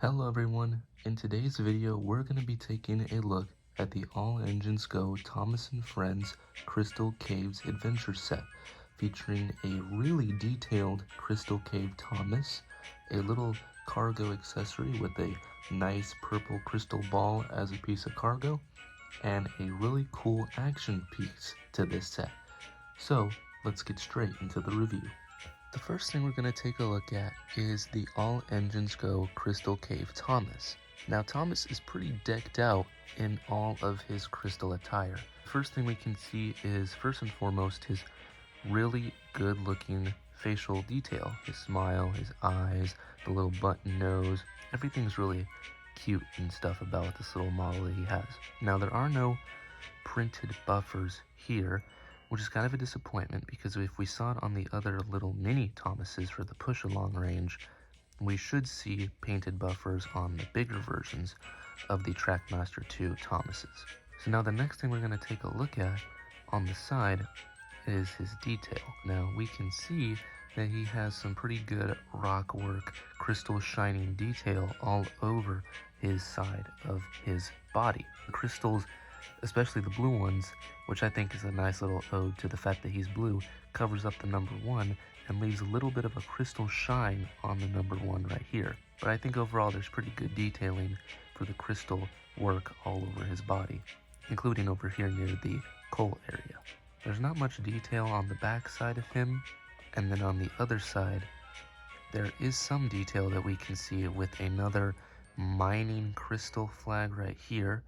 Hello everyone, in today's video we're going to be taking a look at the All Engines Go Thomas & Friends Crystal Caves Adventure Set, featuring a really detailed Crystal Cave Thomas, a little cargo accessory with a nice purple crystal ball as a piece of cargo, and a really cool action piece to this set. So let's get straight into the review. The first thing we're going to take a look at is the All Engines Go Crystal Cave Thomas. Now Thomas is pretty decked out in all of his crystal attire. First thing we can see is, first and foremost, his really good looking facial detail. His smile, his eyes, the little button nose, everything's really cute and stuff about this little model that he has. Now there are no printed buffers here, which is kind of a disappointment, because if we saw it on the other little mini Thomases for the push-along range, we should see painted buffers on the bigger versions of the Trackmaster 2 Thomases. So now the next thing we're going to take a look at on the side is his detail. Now we can see that he has some pretty good rock work, crystal shining detail all over his side of his body. The crystals, especially the blue ones, which I think is a nice little ode to the fact that he's blue, covers up the number 1 and leaves a little bit of a crystal shine on the number 1 right here. But I think overall there's pretty good detailing for the crystal work all over his body, including over here near the coal area. There's not much detail on the back side of him, and then on the other side there is some detail that we can see with another mining crystal flag right here,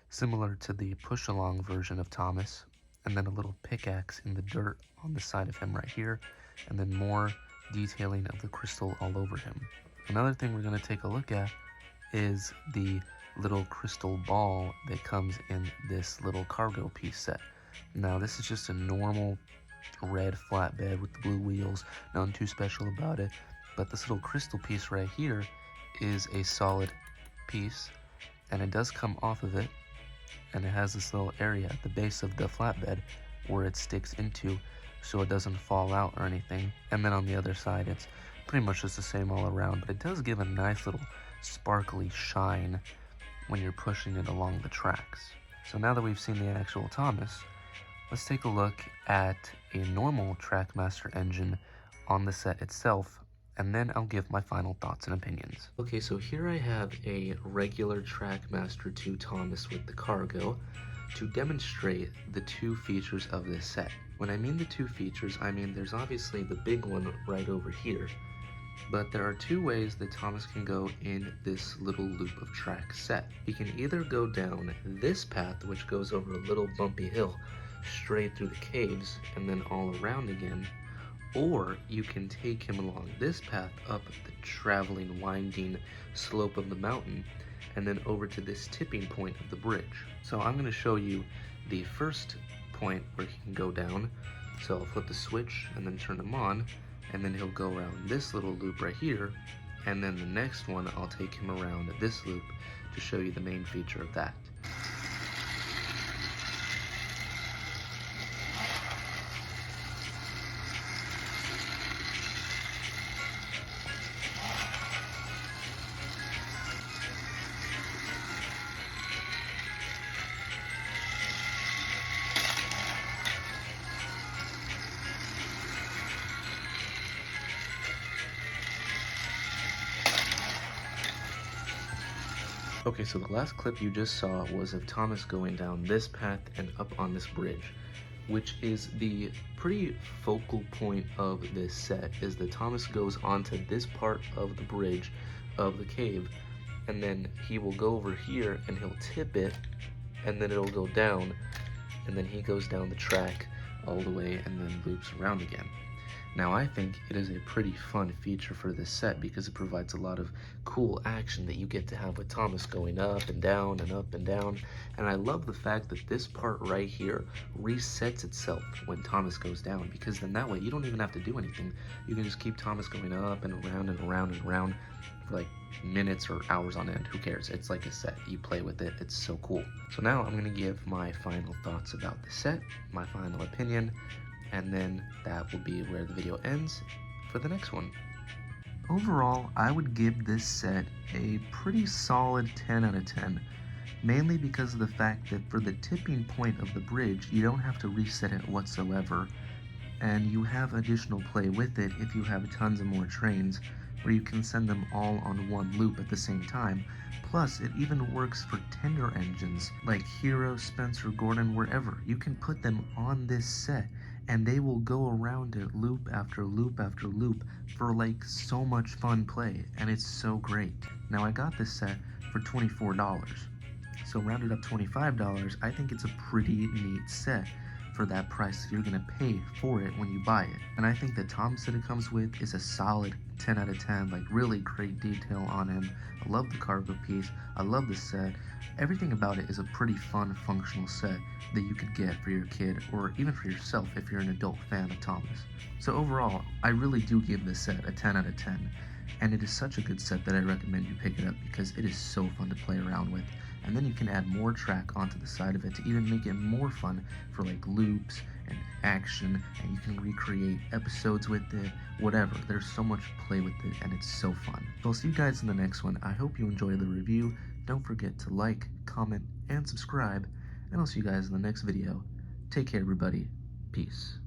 similar to the push-along version of Thomas, and then a little pickaxe in the dirt on the side of him right here, and then more detailing of the crystal all over him. Another thing we're going to take a look at is the little crystal ball that comes in this little cargo piece set. Now this is just a normal red flatbed with the blue wheels, nothing too special about it, but this little crystal piece right here is a solid piece, and it does come off of it, and it has this little area at the base of the flatbed where it sticks into so it doesn't fall out or anything. And then on the other side it's pretty much just the same all around, but it does give a nice little sparkly shine when you're pushing it along the tracks. So now that we've seen the actual Thomas, let's take a look at a normal Trackmaster engine on the set itself, and then I'll give my final thoughts and opinions. Okay, so here I have a regular Trackmaster 2 Thomas with the cargo to demonstrate the two features of this set. When I mean the two features, I mean there's obviously the big one right over here, but there are two ways that Thomas can go in this little loop of track set. He can either go down this path, which goes over a little bumpy hill, straight through the caves, and then all around again, or you can take him along this path up the traveling, winding slope of the mountain, and then over to this tipping point of the bridge. So I'm going to show you the first point where he can go down. So I'll flip the switch and then turn him on, and then he'll go around this little loop right here, and then the next one I'll take him around this loop to show you the main feature of that. Okay, so the last clip you just saw was of Thomas going down this path and up on this bridge, which is the pretty focal point of this set, is that Thomas goes onto this part of the bridge of the cave, and then he will go over here and he'll tip it, and then it'll go down, and then he goes down the track all the way and then loops around again. Now I think it is a pretty fun feature for this set because it provides a lot of cool action that you get to have with Thomas going up and down and up and down. And I love the fact that this part right here resets itself when Thomas goes down, because then that way you don't even have to do anything. You can just keep Thomas going up and around and around and around for like minutes or hours on end. Who cares? It's like a set. You play with it. It's so cool. So now I'm going to give my final thoughts about the set, my final opinion, and then that will be where the video ends for the next one. Overall, I would give this set a pretty solid 10 out of 10, mainly because of the fact that for the tipping point of the bridge, you don't have to reset it whatsoever, and you have additional play with it if you have tons of more trains, where you can send them all on one loop at the same time. Plus, it even works for tender engines like Hero, Spencer, Gordon, wherever. You can put them on this set and they will go around it loop after loop after loop for like so much fun play, and it's so great. Now I got this set for $24. So rounded up $25, I think it's a pretty neat set for that price that you're going to pay for it when you buy it. And I think the Thomas that it comes with is a solid 10 out of 10, like really great detail on him. I love the cargo piece, I love the set. Everything about it is a pretty fun, functional set that you could get for your kid, or even for yourself if you're an adult fan of Thomas. So overall, I really do give this set a 10 out of 10. And it is such a good set that I recommend you pick it up because it is so fun to play around with. And then you can add more track onto the side of it to even make it more fun for like loops and action, and you can recreate episodes with it, whatever. There's so much play with it and it's so fun. So I'll see you guys in the next one. I hope you enjoy the review. Don't forget to like, comment, and subscribe, and I'll see you guys in the next video. Take care, everybody. Peace.